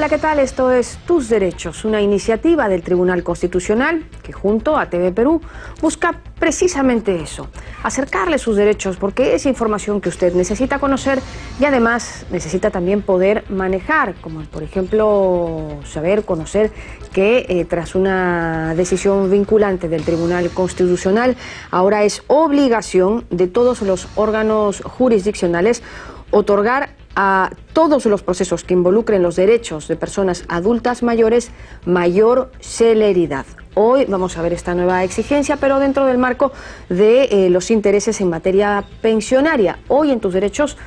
Hola, ¿qué tal? Esto es Tus Derechos, una iniciativa del Tribunal Constitucional que junto a TV Perú busca precisamente eso, acercarle sus derechos, porque es información que usted necesita conocer y además necesita también poder manejar, como por ejemplo saber, conocer que tras una decisión vinculante del Tribunal Constitucional ahora es obligación de todos los órganos jurisdiccionales otorgar a todos los procesos que involucren los derechos de personas adultas mayores mayor celeridad. Hoy vamos a ver esta nueva exigencia, pero dentro del marco de los intereses en materia pensionaria. Hoy en Tus Derechos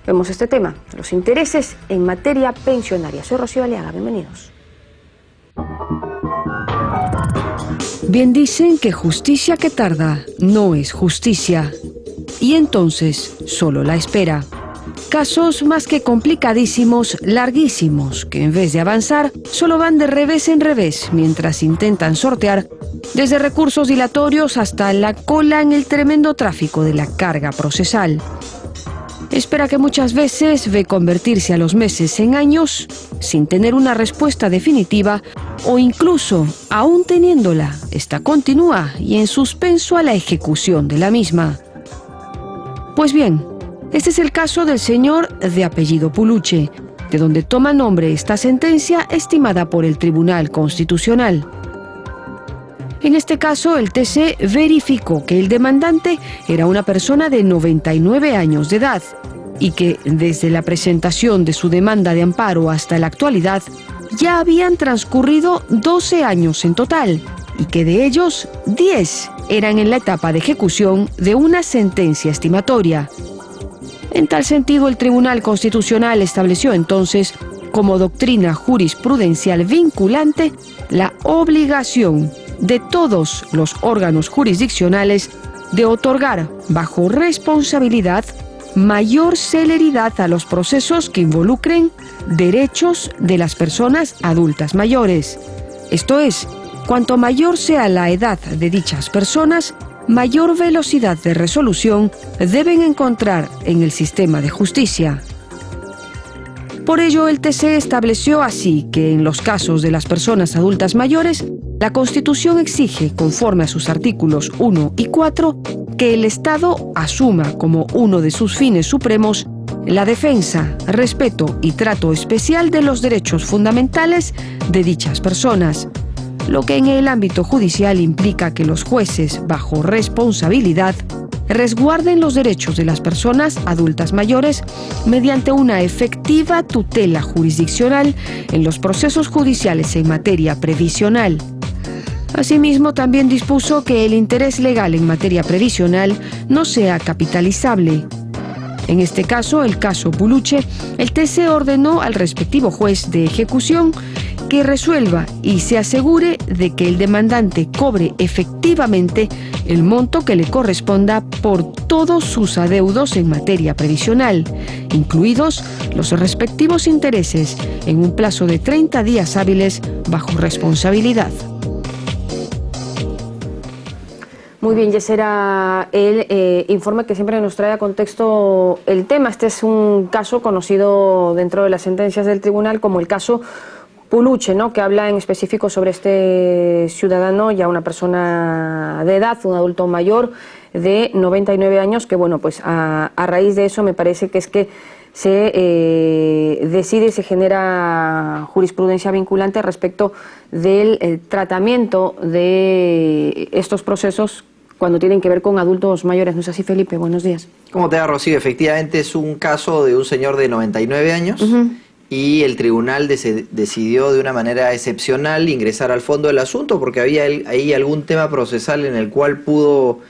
vemos este tema, los intereses en materia pensionaria. Soy Rocío Aliaga, bienvenidos. Bien dicen que justicia que tarda no es justicia, y entonces solo la espera. Casos más que complicadísimos, larguísimos, que en vez de avanzar, solo van de revés en revés mientras intentan sortear desde recursos dilatorios hasta la cola en el tremendo tráfico de la carga procesal. Espera que muchas veces ve convertirse a los meses en años sin tener una respuesta definitiva o incluso, aún teniéndola, esta continúa y en suspenso a la ejecución de la misma. Pues bien, este es el caso del señor de apellido Puluche, de donde toma nombre esta sentencia estimada por el Tribunal Constitucional. En este caso, el TC verificó que el demandante era una persona de 99 años de edad y que desde la presentación de su demanda de amparo hasta la actualidad ya habían transcurrido 12 años en total y que de ellos 10 eran en la etapa de ejecución de una sentencia estimatoria. En tal sentido, el Tribunal Constitucional estableció entonces, como doctrina jurisprudencial vinculante, la obligación de todos los órganos jurisdiccionales de otorgar, bajo responsabilidad, mayor celeridad a los procesos que involucren derechos de las personas adultas mayores. Esto es, cuanto mayor sea la edad de dichas personas, mayor velocidad de resolución deben encontrar en el sistema de justicia. Por ello, el TC estableció así que en los casos de las personas adultas mayores, la Constitución exige, conforme a sus artículos 1 y 4, que el Estado asuma como uno de sus fines supremos la defensa, respeto y trato especial de los derechos fundamentales de dichas personas, lo que en el ámbito judicial implica que los jueces, bajo responsabilidad, resguarden los derechos de las personas adultas mayores mediante una efectiva tutela jurisdiccional en los procesos judiciales en materia previsional. Asimismo, también dispuso que el interés legal en materia previsional no sea capitalizable. En este caso, el caso Puluche, el TC ordenó al respectivo juez de ejecución que resuelva y se asegure de que el demandante cobre efectivamente el monto que le corresponda por todos sus adeudos en materia previsional, incluidos los respectivos intereses, en un plazo de 30 días hábiles bajo responsabilidad. Muy bien, y ese era el informe que siempre nos trae a contexto el tema. Este es un caso conocido dentro de las sentencias del tribunal como el caso Puluche, ¿no?, que habla en específico sobre este ciudadano, ya una persona de edad, un adulto mayor de 99 años, que bueno, pues a raíz de eso me parece que es que se decide y se genera jurisprudencia vinculante respecto del tratamiento de estos procesos cuando tienen que ver con adultos mayores. ¿No es así, Felipe? Buenos días. ¿Cómo te va, Rocío? Efectivamente es un caso de un señor de 99 años y el tribunal decidió de una manera excepcional ingresar al fondo del asunto porque había ahí algún tema procesal en el cual pudo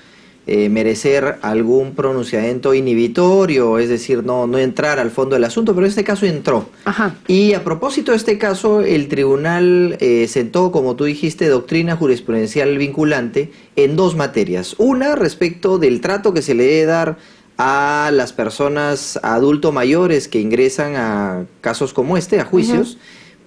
merecer algún pronunciamiento inhibitorio, es decir, no entrar al fondo del asunto, pero en este caso entró. Ajá. Y a propósito de este caso, el tribunal sentó, como tú dijiste, doctrina jurisprudencial vinculante en dos materias. Una, respecto del trato que se le debe dar a las personas adultos mayores que ingresan a casos como este, a juicios,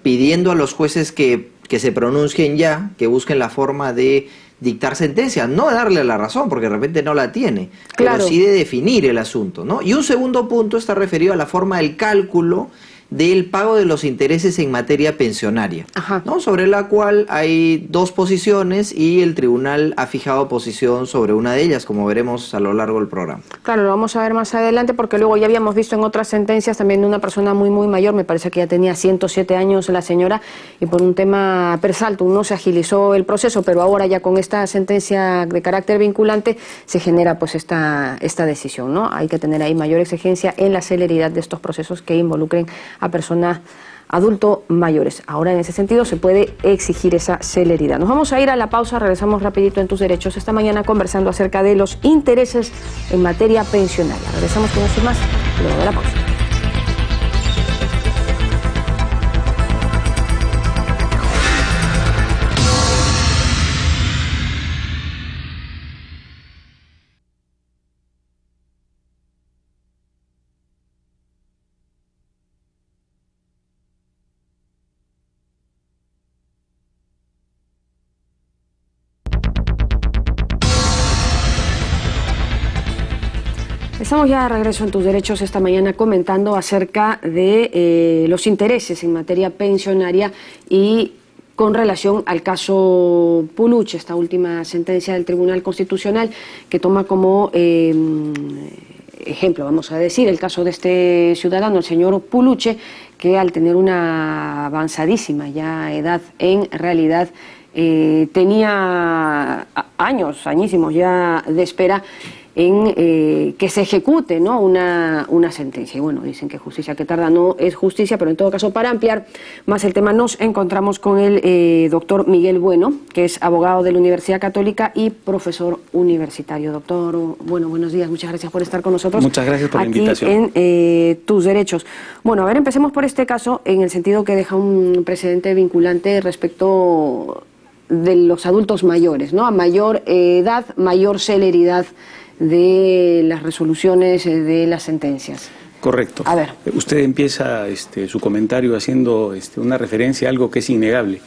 pidiendo a los jueces que se pronuncien ya, que busquen la forma de dictar sentencia, no darle la razón, porque de repente no la tiene, claro, pero sí de definir el asunto, ¿no? Y un segundo punto está referido a la forma del cálculo del pago de los intereses en materia pensionaria, ¿no? Sobre la cual hay dos posiciones y el tribunal ha fijado posición sobre una de ellas, como veremos a lo largo del programa. Claro, lo vamos a ver más adelante porque luego ya habíamos visto en otras sentencias también de una persona muy mayor, me parece que ya tenía 107 años la señora, y por un tema per saltum no se agilizó el proceso, pero ahora ya con esta sentencia de carácter vinculante se genera pues esta decisión, ¿no? Hay que tener ahí mayor exigencia en la celeridad de estos procesos que involucren a personas adultos mayores. Ahora, en ese sentido, se puede exigir esa celeridad. Nos vamos a ir a la pausa, regresamos rapidito en Tus Derechos. Esta mañana conversando acerca de los intereses en materia pensionaria. Regresamos con eso más luego de la pausa. Estamos ya de regreso en Tus Derechos esta mañana comentando acerca de los intereses en materia pensionaria y con relación al caso Puluche, esta última sentencia del Tribunal Constitucional que toma como ejemplo, vamos a decir, el caso de este ciudadano, el señor Puluche, que al tener una avanzadísima ya edad, en realidad tenía añísimos ya de espera en que se ejecute, ¿no?, una sentencia. Y bueno, dicen que justicia que tarda no es justicia, pero en todo caso, para ampliar más el tema, nos encontramos con el doctor Miguel Bueno, que es abogado de la Universidad Católica y profesor universitario. Doctor Bueno, buenos días, muchas gracias por estar con nosotros. Muchas gracias por la invitación. Aquí en Tus Derechos. Bueno, a ver, empecemos por este caso, en el sentido que deja un precedente vinculante respecto de los adultos mayores, ¿no? A mayor edad, mayor celeridad de las resoluciones de las sentencias. Correcto. A ver. Usted empieza su comentario haciendo una referencia a algo que es innegable.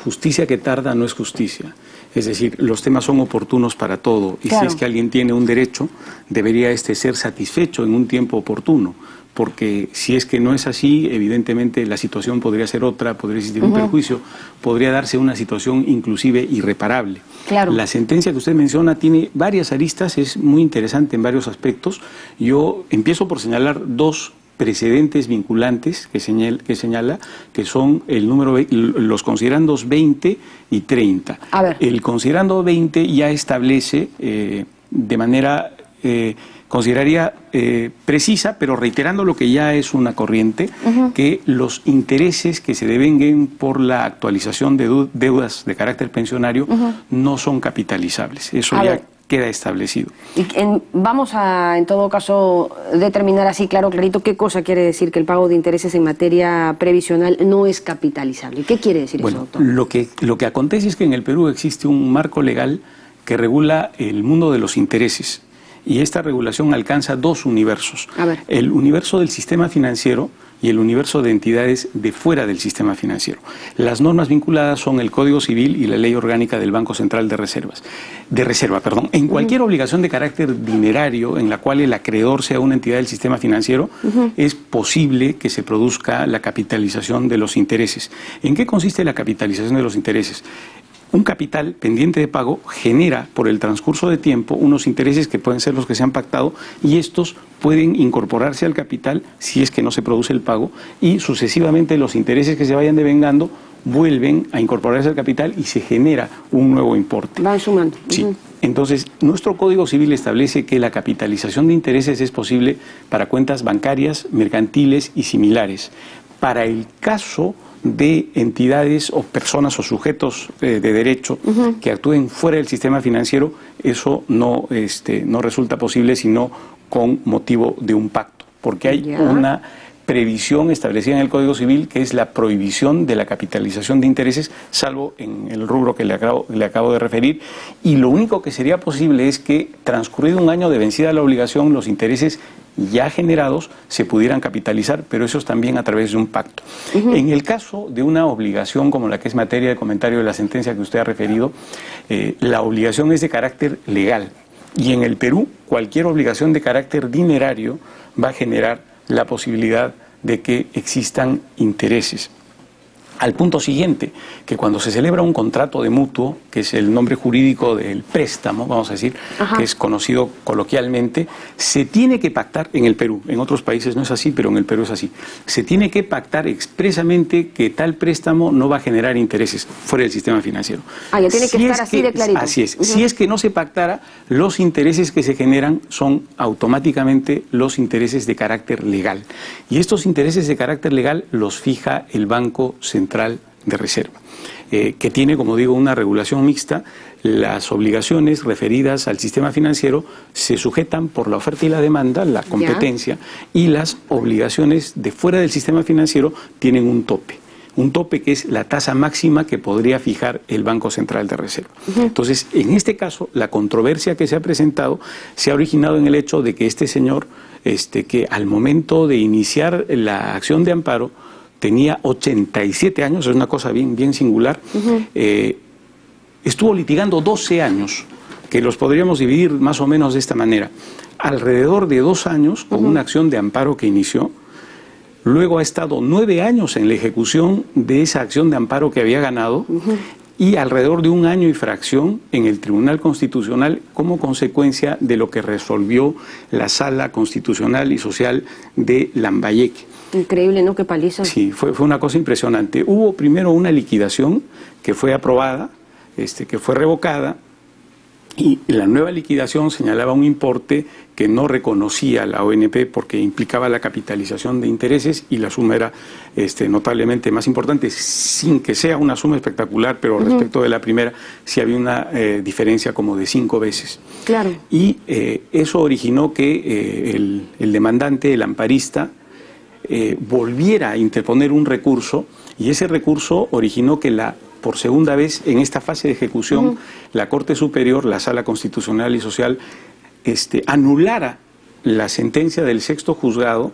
Justicia que tarda no es justicia. Es decir, los temas son oportunos para todo. Y claro, si es que alguien tiene un derecho, debería ser satisfecho en un tiempo oportuno. Porque si es que no es así, evidentemente la situación podría ser otra, podría existir un perjuicio, podría darse una situación inclusive irreparable. Claro. La sentencia que usted menciona tiene varias aristas, es muy interesante en varios aspectos. Yo empiezo por señalar dos precedentes vinculantes que señala, que son los considerandos 20 y 30. A ver. El considerando 20 ya establece de manera... consideraría precisa, pero reiterando lo que ya es una corriente, que los intereses que se devenguen por la actualización de deudas de carácter pensionario no son capitalizables. Eso ya queda establecido. Y vamos a, en todo caso, determinar así, clarito, qué cosa quiere decir que el pago de intereses en materia previsional no es capitalizable. ¿Qué quiere decir eso, doctor? Lo que acontece es que en el Perú existe un marco legal que regula el mundo de los intereses. Y esta regulación alcanza dos universos. El universo del sistema financiero y el universo de entidades de fuera del sistema financiero. Las normas vinculadas son el Código Civil y la Ley Orgánica del Banco Central de Reserva. En cualquier obligación de carácter dinerario en la cual el acreedor sea una entidad del sistema financiero, es posible que se produzca la capitalización de los intereses. ¿En qué consiste la capitalización de los intereses? Un capital pendiente de pago genera por el transcurso de tiempo unos intereses que pueden ser los que se han pactado y estos pueden incorporarse al capital si es que no se produce el pago y sucesivamente los intereses que se vayan devengando vuelven a incorporarse al capital y se genera un nuevo importe. Van sumando. Sí. Entonces, nuestro Código Civil establece que la capitalización de intereses es posible para cuentas bancarias, mercantiles y similares. Para el caso de entidades o personas o sujetos de derecho que actúen fuera del sistema financiero, eso no resulta posible sino con motivo de un pacto, porque hay una previsión establecida en el Código Civil que es la prohibición de la capitalización de intereses, salvo en el rubro que le acabo de referir, y lo único que sería posible es que transcurrido un año de vencida la obligación, los intereses ya generados se pudieran capitalizar, pero eso es también a través de un pacto. En el caso de una obligación como la que es materia de comentario de la sentencia que usted ha referido, la obligación es de carácter legal y en el Perú cualquier obligación de carácter dinerario va a generar la posibilidad de que existan intereses. Al punto siguiente, que cuando se celebra un contrato de mutuo, que es el nombre jurídico del préstamo, vamos a decir, que es conocido coloquialmente, se tiene que pactar en el Perú. En otros países no es así, pero en el Perú es así. Se tiene que pactar expresamente que tal préstamo no va a generar intereses fuera del sistema financiero. Ya tiene que estar así de clarito. Así es. Si es que no se pactara, los intereses que se generan son automáticamente los intereses de carácter legal. Y estos intereses de carácter legal los fija el Banco Central de Reserva, que tiene, como digo, una regulación mixta. Las obligaciones referidas al sistema financiero se sujetan por la oferta y la demanda, la competencia, y las obligaciones de fuera del sistema financiero tienen un tope que es la tasa máxima que podría fijar el Banco Central de Reserva. Entonces, en este caso, la controversia que se ha presentado se ha originado en el hecho de que este señor, que al momento de iniciar la acción de amparo, tenía 87 años, es una cosa bien singular. Estuvo litigando 12 años, que los podríamos dividir más o menos de esta manera. Alrededor de 2 años con una acción de amparo que inició, luego ha estado 9 años en la ejecución de esa acción de amparo que había ganado, y alrededor de 1 año y fracción en el Tribunal Constitucional como consecuencia de lo que resolvió la Sala Constitucional y Social de Lambayeque. Increíble, ¿no? Qué paliza. Sí, fue una cosa impresionante. Hubo primero una liquidación que fue aprobada, que fue revocada, y la nueva liquidación señalaba un importe que no reconocía la ONP porque implicaba la capitalización de intereses, y la suma era notablemente más importante, sin que sea una suma espectacular, pero respecto de la primera sí había una diferencia como de 5 veces. Claro. Y eso originó que el demandante, el amparista, volviera a interponer un recurso, y ese recurso originó que por segunda vez en esta fase de ejecución la Corte Superior, la Sala Constitucional y Social, anulara la sentencia del 6º juzgado,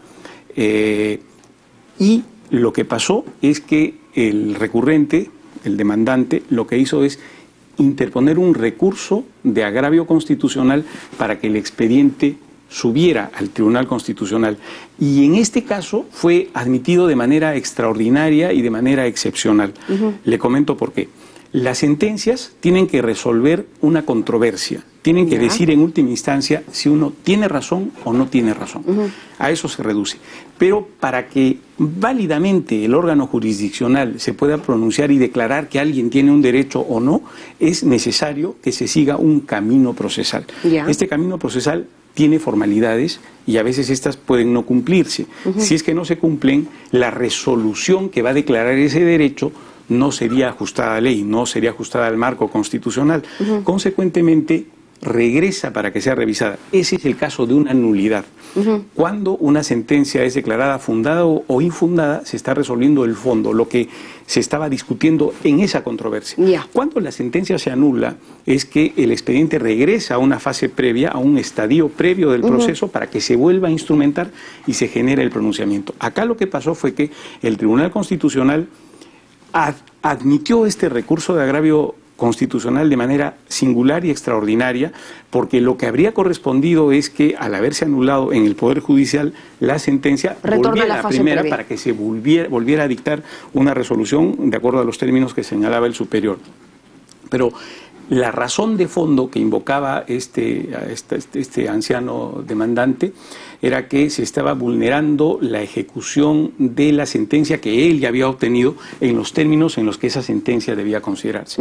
y lo que pasó es que el recurrente, el demandante, lo que hizo es interponer un recurso de agravio constitucional para que el expediente subiera al Tribunal Constitucional, y en este caso fue admitido de manera extraordinaria y de manera excepcional. Le comento por qué. Las sentencias tienen que resolver una controversia, tienen que decir en última instancia si uno tiene razón o no tiene razón. A eso se reduce. Pero para que válidamente el órgano jurisdiccional se pueda pronunciar y declarar que alguien tiene un derecho o no, es necesario que se siga un camino procesal. Este camino procesal tiene formalidades y a veces estas pueden no cumplirse. Si es que no se cumplen, la resolución que va a declarar ese derecho no sería ajustada a ley, no sería ajustada al marco constitucional. Consecuentemente, regresa para que sea revisada. Ese es el caso de una nulidad. Cuando una sentencia es declarada fundada o infundada, se está resolviendo el fondo, lo que se estaba discutiendo en esa controversia. Cuando la sentencia se anula, es que el expediente regresa a una fase previa, a un estadio previo del proceso, para que se vuelva a instrumentar y se genere el pronunciamiento. Acá lo que pasó fue que el Tribunal Constitucional admitió este recurso de agravio constitucional de manera singular y extraordinaria, porque lo que habría correspondido es que, al haberse anulado en el Poder Judicial la sentencia, volviera a la primera para que se volviera a dictar una resolución de acuerdo a los términos que señalaba el superior. Pero la razón de fondo que invocaba este anciano demandante era que se estaba vulnerando la ejecución de la sentencia que él ya había obtenido en los términos en los que esa sentencia debía considerarse.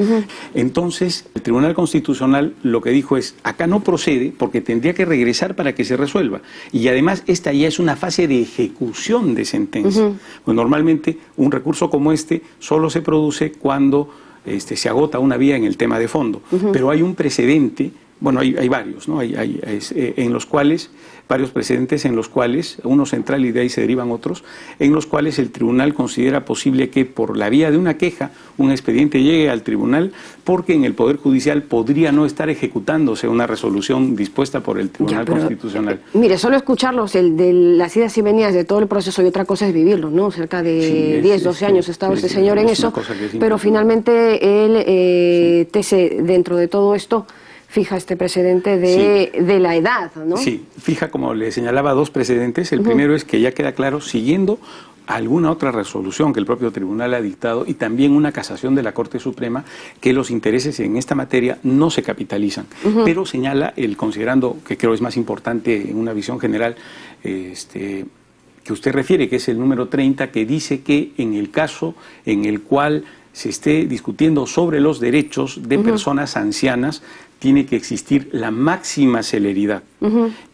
Entonces, el Tribunal Constitucional lo que dijo es, acá no procede porque tendría que regresar para que se resuelva. Y además, esta ya es una fase de ejecución de sentencia. Pues normalmente, un recurso como este solo se produce cuando se agota una vía en el tema de fondo. Pero hay un precedente, bueno, hay varios, ¿no? En los cuales, varios precedentes en los cuales, uno central y de ahí se derivan otros, en los cuales el tribunal considera posible que por la vía de una queja un expediente llegue al tribunal, porque en el Poder Judicial podría no estar ejecutándose una resolución dispuesta por el Tribunal Constitucional. Mire, solo escucharlos, de las idas y venidas de todo el proceso, y otra cosa es vivirlo, ¿no? Cerca de 10, 12 años ha estado este señor en eso, pero finalmente él tece dentro de todo esto fija este precedente de la edad, ¿no? Sí, fija, como le señalaba, dos precedentes. El primero es que ya queda claro, siguiendo alguna otra resolución que el propio tribunal ha dictado y también una casación de la Corte Suprema, que los intereses en esta materia no se capitalizan. Pero señala, considerando, que creo es más importante en una visión general, que usted refiere, que es el número 30, que dice que en el caso en el cual se esté discutiendo sobre los derechos de personas ancianas, tiene que existir la máxima celeridad.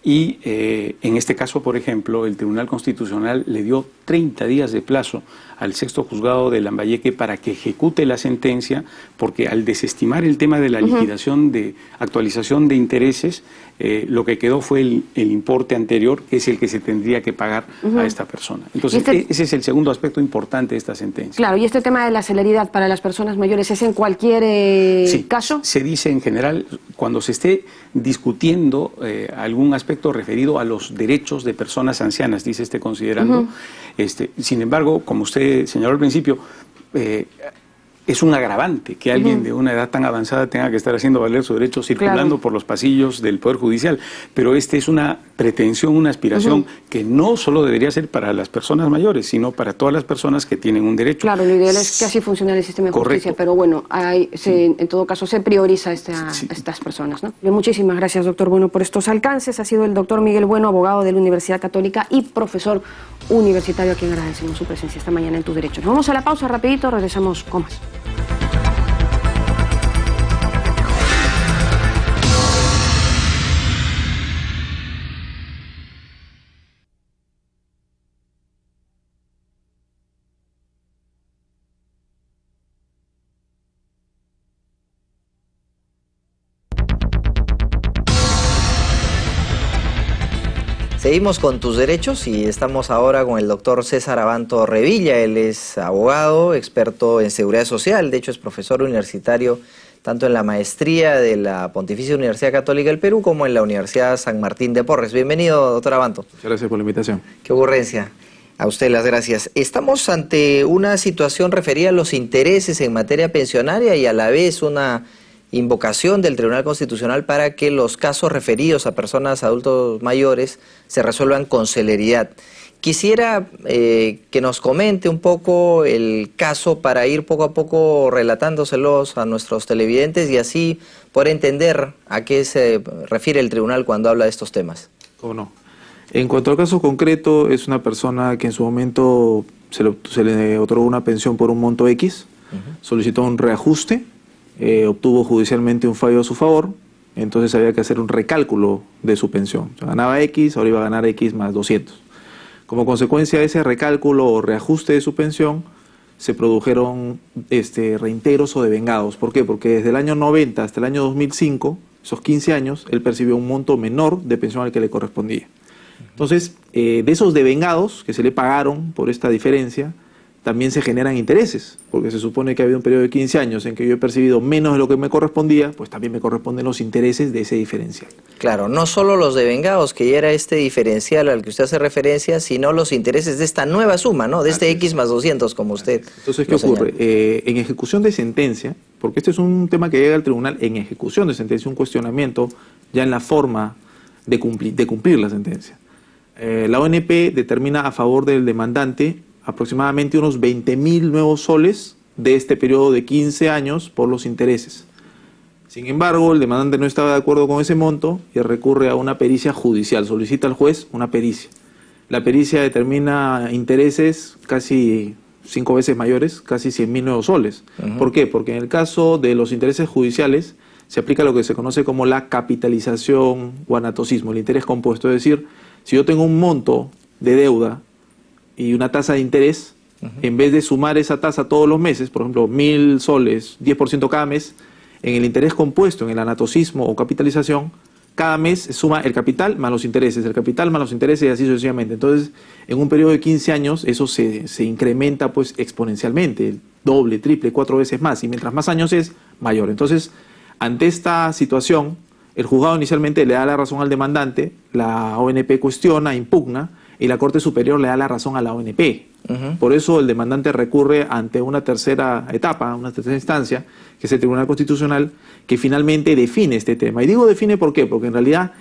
Y en este caso, por ejemplo, el Tribunal Constitucional le dio 30 días de plazo al sexto juzgado de Lambayeque para que ejecute la sentencia, porque al desestimar el tema de la liquidación de actualización de intereses, lo que quedó fue el importe anterior, que es el que se tendría que pagar a esta persona. Entonces, ese es el segundo aspecto importante de esta sentencia. Claro, y este tema de la celeridad para las personas mayores, ¿es en cualquier caso? Se dice en general, cuando se esté discutiendo algún aspecto referido a los derechos de personas ancianas, dice considerando. Sin embargo, como usted señaló al principio, es un agravante que alguien de una edad tan avanzada tenga que estar haciendo valer su derecho circulando por los pasillos del Poder Judicial. Pero es una pretensión, una aspiración que no solo debería ser para las personas mayores, sino para todas las personas que tienen un derecho. Claro, lo ideal es que así funcione el sistema de justicia, pero bueno, en todo caso se prioriza estas personas, ¿no? Muchísimas gracias, doctor Bueno, por estos alcances. Ha sido el doctor Miguel Bueno, abogado de la Universidad Católica y profesor universitario, a quien agradecemos su presencia esta mañana en Tu Derecho. Nos vamos a la pausa rapidito, regresamos con más. Seguimos con Tus Derechos y estamos ahora con el doctor César Abanto Revilla. Él es abogado, experto en seguridad social, de hecho es profesor universitario tanto en la maestría de la Pontificia Universidad Católica del Perú como en la Universidad San Martín de Porres. Bienvenido, doctor Abanto. Muchas gracias por la invitación. Qué ocurrencia. A usted las gracias. Estamos ante una situación referida a los intereses en materia pensionaria y a la vez una invocación del Tribunal Constitucional para que los casos referidos a personas adultos mayores se resuelvan con celeridad. Quisiera que nos comente un poco el caso para ir poco a poco relatándoselos a nuestros televidentes y así poder entender a qué se refiere el tribunal cuando habla de estos temas. ¿Cómo no? En cuanto al caso concreto, es una persona que en su momento se le otorgó una pensión por un monto X, solicitó un reajuste, obtuvo judicialmente un fallo a su favor, entonces había que hacer un recálculo de su pensión. O sea, ganaba X, ahora iba a ganar X más 200. Como consecuencia de ese recálculo o reajuste de su pensión, se produjeron reintegros o devengados. ¿Por qué? Porque desde el año 90 hasta el año 2005, esos 15 años, él percibió un monto menor de pensión al que le correspondía. Entonces, de esos devengados que se le pagaron por esta diferencia, también se generan intereses, porque se supone que ha habido un periodo de 15 años en que yo he percibido menos de lo que me correspondía, pues también me corresponden los intereses de ese diferencial. Claro, no solo los devengados, que ya era este diferencial al que usted hace referencia, sino los intereses de esta nueva suma, ¿no? De este X más 200, como usted. Entonces, ¿qué ocurre? En ejecución de sentencia, porque este es un tema que llega al tribunal en ejecución de sentencia, un cuestionamiento ya en la forma de cumplir la sentencia. La ONP determina a favor del demandante aproximadamente unos 20.000 nuevos soles de este periodo de 15 años por los intereses. Sin embargo, el demandante no estaba de acuerdo con ese monto y recurre a una pericia judicial, solicita al juez una pericia. La pericia determina intereses casi 5 veces mayores, casi 100.000 nuevos soles. ¿Por qué? Porque en el caso de los intereses judiciales se aplica lo que se conoce como la capitalización o anatocismo, el interés compuesto. Es decir, si yo tengo un monto de deuda y una tasa de interés, en vez de sumar esa tasa todos los meses, por ejemplo, 1.000 soles, 10% cada mes, en el interés compuesto, en el anatocismo o capitalización, cada mes se suma el capital más los intereses, el capital más los intereses y así sucesivamente. Entonces, en un periodo de 15 años, eso se incrementa pues exponencialmente, doble, triple, 4 veces más, y mientras más años es, mayor. Entonces, ante esta situación, el juzgado inicialmente le da la razón al demandante, la ONP cuestiona, impugna, y la Corte Superior le da la razón a la ONP, Por eso el demandante recurre ante una tercera etapa, una tercera instancia, que es el Tribunal Constitucional, que finalmente define este tema. Y digo define ¿por qué? Porque en realidad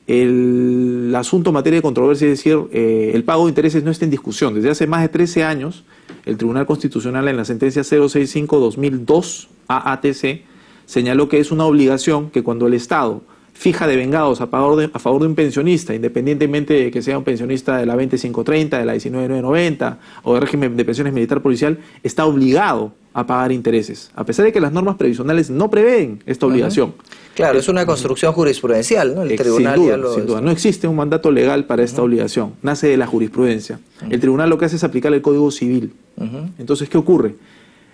el asunto en materia de controversia, es decir, el pago de intereses no está en discusión. Desde hace más de 13 años, el Tribunal Constitucional en la sentencia 065-2002 AATC señaló que es una obligación que cuando el Estado fija devengados a favor de un pensionista, independientemente de que sea un pensionista de la 20530, de la 19990 o de régimen de pensiones militar policial, está obligado a pagar intereses, a pesar de que las normas previsionales no prevén esta obligación. Claro, es una construcción jurisprudencial, ¿no? El tribunal sin duda, no existe un mandato legal para esta obligación, nace de la jurisprudencia. El tribunal lo que hace es aplicar el Código Civil. Entonces, ¿qué ocurre?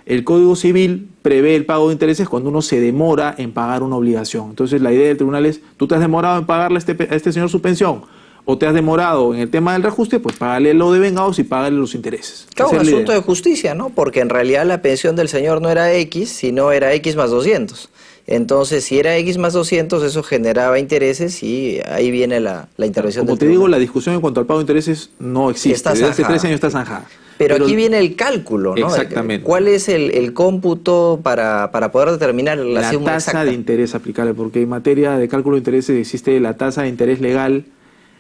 El Código Civil prevé el pago de intereses cuando uno se demora en pagar una obligación. Entonces, la idea del tribunal es, tú te has demorado en pagarle a este señor su pensión, o te has demorado en el tema del reajuste, pues págale lo devengados y págale los intereses. Claro, un asunto de justicia, ¿no? Porque en realidad la pensión del señor no era X, sino era X más 200. Entonces, si era X más 200, eso generaba intereses y ahí viene la intervención del tribunal. Como te digo, la discusión en cuanto al pago de intereses no existe. Desde hace 13 años está zanjada. Pero aquí viene el cálculo, ¿no? Exactamente. ¿Cuál es el cómputo para poder determinar la suma tasa exacta? De interés aplicable? Porque en materia de cálculo de intereses existe la tasa de interés legal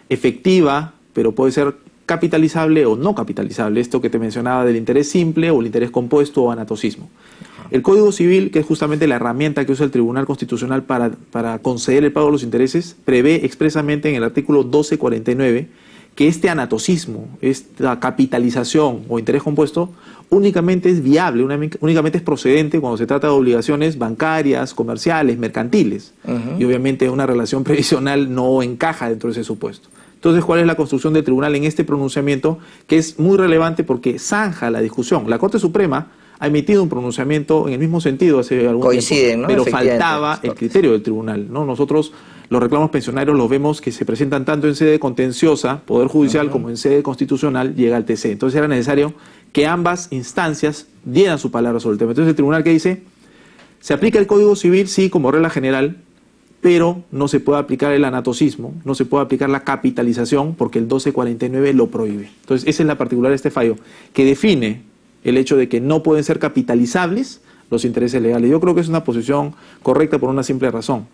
efectiva, pero puede ser capitalizable o no capitalizable. Esto que te mencionaba del interés simple o el interés compuesto o anatocismo. El Código Civil, que es justamente la herramienta que usa el Tribunal Constitucional para conceder el pago de los intereses, prevé expresamente en el artículo 1249 que este anatocismo, esta capitalización o interés compuesto, únicamente es viable, únicamente es procedente cuando se trata de obligaciones bancarias, comerciales, mercantiles. Y obviamente una relación previsional no encaja dentro de ese supuesto. Entonces, ¿cuál es la construcción del tribunal en este pronunciamiento? Que es muy relevante porque zanja la discusión. La Corte Suprema ha emitido un pronunciamiento en el mismo sentido hace algún tiempo, ¿no? Pero faltaba el criterio del tribunal, ¿no? Nosotros los reclamos pensionarios los vemos que se presentan tanto en sede contenciosa, Poder Judicial, como en sede constitucional, llega al TC. Entonces era necesario que ambas instancias dieran su palabra sobre el tema. Entonces el tribunal, ¿qué dice? Se aplica el Código Civil, sí, como regla general, pero no se puede aplicar el anatocismo, no se puede aplicar la capitalización porque el 1249 lo prohíbe. Entonces esa es la particularidad de este fallo, que define el hecho de que no pueden ser capitalizables los intereses legales. Yo creo que es una posición correcta por una simple razón.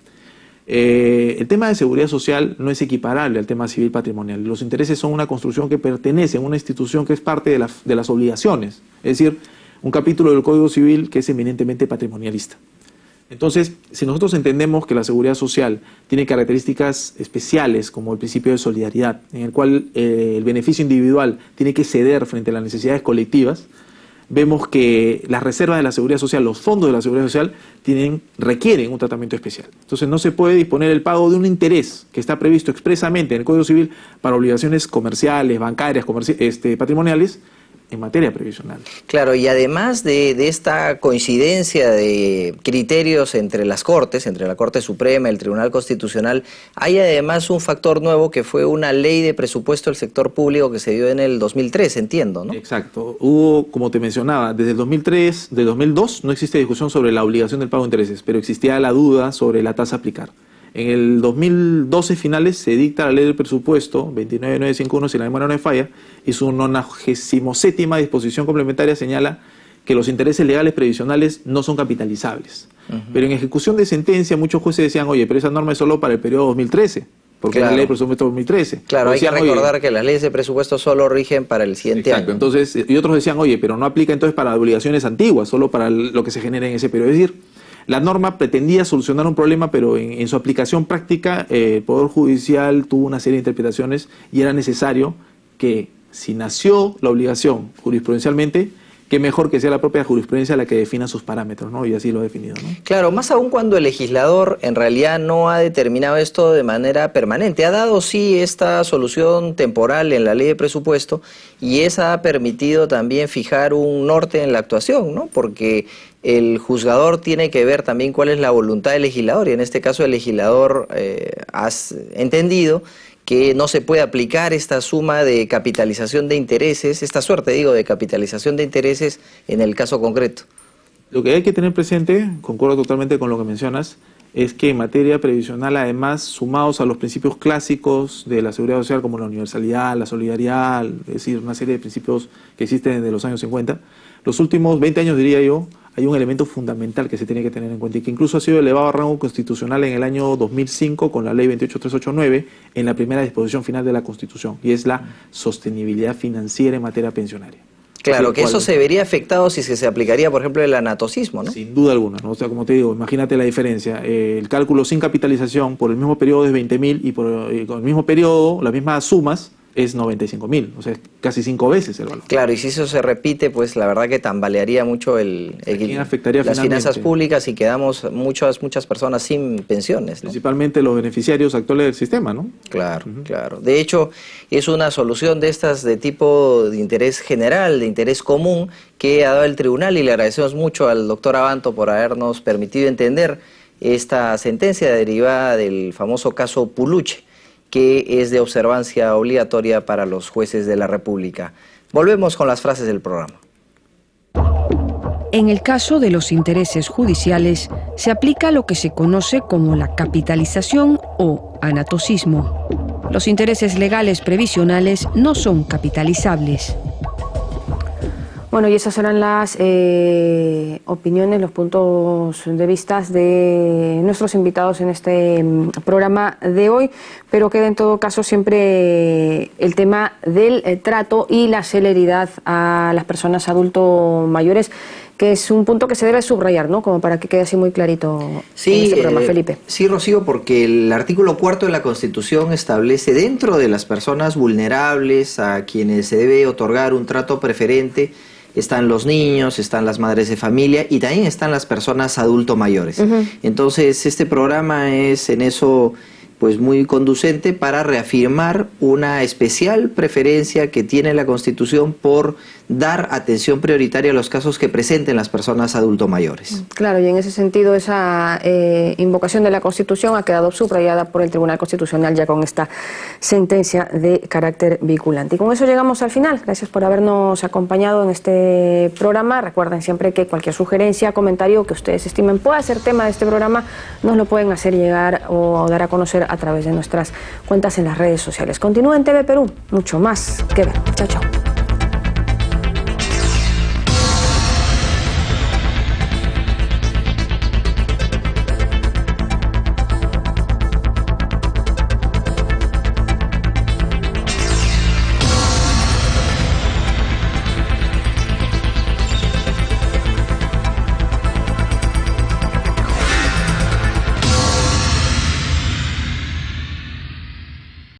El tema de seguridad social no es equiparable al tema civil patrimonial. Los intereses son una construcción que pertenece a una institución que es parte de las obligaciones, es decir, un capítulo del Código Civil que es eminentemente patrimonialista. Entonces, si nosotros entendemos que la seguridad social tiene características especiales como el principio de solidaridad, en el cual el beneficio individual tiene que ceder frente a las necesidades colectivas, vemos que las reservas de la seguridad social, los fondos de la seguridad social, requieren un tratamiento especial. Entonces no se puede disponer el pago de un interés que está previsto expresamente en el Código Civil para obligaciones comerciales, bancarias, patrimoniales, en materia previsional. Claro, y además de esta coincidencia de criterios entre las Cortes, entre la Corte Suprema y el Tribunal Constitucional, hay además un factor nuevo que fue una ley de presupuesto del sector público que se dio en el 2003, entiendo, ¿no? Exacto. Hubo, como te mencionaba, desde el 2003, de 2002, no existe discusión sobre la obligación del pago de intereses, pero existía la duda sobre la tasa a aplicar. En el 2012 finales se dicta la ley del presupuesto 29951, si la memoria no me falla, y su 97ª disposición complementaria señala que los intereses legales previsionales no son capitalizables. Pero en ejecución de sentencia muchos jueces decían, oye, pero esa norma es solo para el periodo 2013, porque es la ley del presupuesto 2013. Claro, hay que recordar que las leyes de presupuesto solo rigen para el siguiente año. Entonces, y otros decían, oye, pero no aplica entonces para obligaciones antiguas, solo para lo que se genera en ese periodo. Es decir, la norma pretendía solucionar un problema, pero en su aplicación práctica el Poder Judicial tuvo una serie de interpretaciones y era necesario que, si nació la obligación jurisprudencialmente, que mejor que sea la propia jurisprudencia la que defina sus parámetros, ¿no? Y así lo ha definido, ¿no? Claro, más aún cuando el legislador en realidad no ha determinado esto de manera permanente. Ha dado sí esta solución temporal en la ley de presupuesto y esa ha permitido también fijar un norte en la actuación, ¿no? Porque el juzgador tiene que ver también cuál es la voluntad del legislador y en este caso el legislador ha entendido que no se puede aplicar esta suma de capitalización de intereses, esta suerte, digo, de capitalización de intereses en el caso concreto. Lo que hay que tener presente, concuerdo totalmente con lo que mencionas, es que en materia previsional, además, sumados a los principios clásicos de la seguridad social como la universalidad, la solidaridad, es decir, una serie de principios que existen desde los años 50, los últimos 20 años, diría yo, hay un elemento fundamental que se tiene que tener en cuenta y que incluso ha sido elevado a rango constitucional en el año 2005 con la ley 28389 en la primera disposición final de la Constitución, y es la sostenibilidad financiera en materia pensionaria. Claro, que eso se vería afectado si se aplicaría, por ejemplo, el anatocismo, ¿no? Sin duda alguna, ¿no? O sea, como te digo, imagínate la diferencia. El cálculo sin capitalización por el mismo periodo es 20.000 y con el mismo periodo, las mismas sumas, es 95.000, o sea, es casi 5 veces el valor. Claro, y si eso se repite, pues la verdad que tambalearía mucho las finanzas públicas y quedamos muchas personas sin pensiones, ¿no? Principalmente los beneficiarios actuales del sistema, ¿no? Claro, claro. De hecho, es una solución de estas de tipo de interés general, de interés común, que ha dado el tribunal, y le agradecemos mucho al doctor Abanto por habernos permitido entender esta sentencia derivada del famoso caso Puluche, que es de observancia obligatoria para los jueces de la República. Volvemos con las frases del programa. En el caso de los intereses judiciales, se aplica lo que se conoce como la capitalización o anatocismo. Los intereses legales previsionales no son capitalizables. Bueno, y esas eran las opiniones, los puntos de vista de nuestros invitados en este programa de hoy, pero queda en todo caso siempre el tema del trato y la celeridad a las personas adultos mayores, que es un punto que se debe subrayar, ¿no? Como para que quede así muy clarito en este programa, Felipe. Sí, Rocío, porque el artículo 4 de la Constitución establece dentro de las personas vulnerables a quienes se debe otorgar un trato preferente, están los niños, están las madres de familia y también están las personas adultos mayores. Entonces, este programa es en eso pues muy conducente para reafirmar una especial preferencia que tiene la Constitución por dar atención prioritaria a los casos que presenten las personas adultos mayores. Claro, y en ese sentido esa invocación de la Constitución ha quedado subrayada por el Tribunal Constitucional ya con esta sentencia de carácter vinculante. Y con eso llegamos al final. Gracias por habernos acompañado en este programa. Recuerden siempre que cualquier sugerencia, comentario que ustedes estimen pueda ser tema de este programa, nos lo pueden hacer llegar o dar a conocer a través de nuestras cuentas en las redes sociales. Continúa en TV Perú, mucho más que ver. Chao, chao.